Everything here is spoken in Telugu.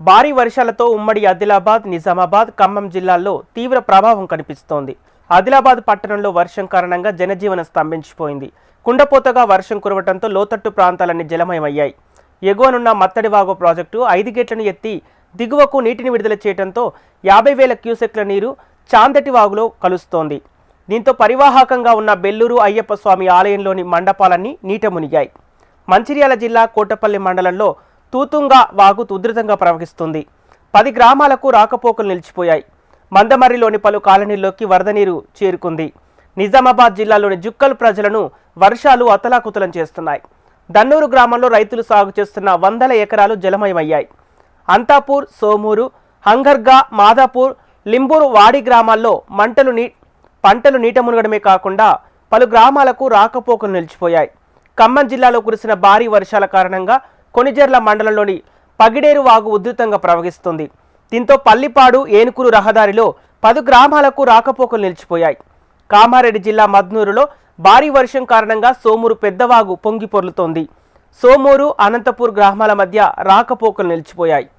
భారీ వర్షాలతో ఉమ్మడి ఆదిలాబాద్, నిజామాబాద్, ఖమ్మం జిల్లాల్లో తీవ్ర ప్రభావం కనిపిస్తోంది. ఆదిలాబాద్ పట్టణంలో వర్షం కారణంగా జనజీవనం స్తంభించిపోయింది. కుండపోతగా వర్షం కురవడంతో లోతట్టు ప్రాంతాలన్నీ జలమయమయ్యాయి. ఎగువనున్న మత్తడివాగు ప్రాజెక్టు 5 గేట్లను ఎత్తి దిగువకు నీటిని విడుదల చేయడంతో 50,000 క్యూసెక్ల నీరు చాందటివాగులో కలుస్తోంది. దీంతో పరివాహకంగా ఉన్న బెల్లూరు అయ్యప్ప స్వామి ఆలయంలోని మండపాలన్నీ నీట మునిగాయి. మంచిర్యాల జిల్లా కోటపల్లి మండలంలో తూతుంగా వాగు ఉధృతంగా ప్రవహిస్తుంది. 10 గ్రామాలకు రాకపోకలు నిలిచిపోయాయి. మందమర్రిలోని పలు కాలనీల్లోకి వరద నీరు చేరుకుంది. నిజామాబాద్ జిల్లాలోని జుక్కల్ ప్రజలను వర్షాలు అతలాకుతలం చేస్తున్నాయి. దన్నూరు గ్రామంలో రైతులు సాగు చేస్తున్న 100 ఎకరాలు జలమయమయ్యాయి. అంతాపూర్, సోమూరు, హంగర్గా, మాదాపూర్, లింబూరు, వాడి గ్రామాల్లో పంటలు నీట మునగడమే కాకుండా పలు గ్రామాలకు రాకపోకలు నిలిచిపోయాయి. ఖమ్మం జిల్లాలో కురిసిన భారీ వర్షాల కారణంగా కొనిజర్ల మండలంలోని పగిడేరు వాగు ఉధృతంగా ప్రవహిస్తుంది. దీంతో పల్లిపాడు, ఏనుకూరు రహదారిలో 10 గ్రామాలకు రాకపోకలు నిలిచిపోయాయి. కామారెడ్డి జిల్లా మద్నూరులో భారీ వర్షం కారణంగా సోమూరు పెద్దవాగు పొంగి పొర్లుతోంది. సోమూరు, అనంతపూర్ గ్రామాల మధ్య రాకపోకలు నిలిచిపోయాయి.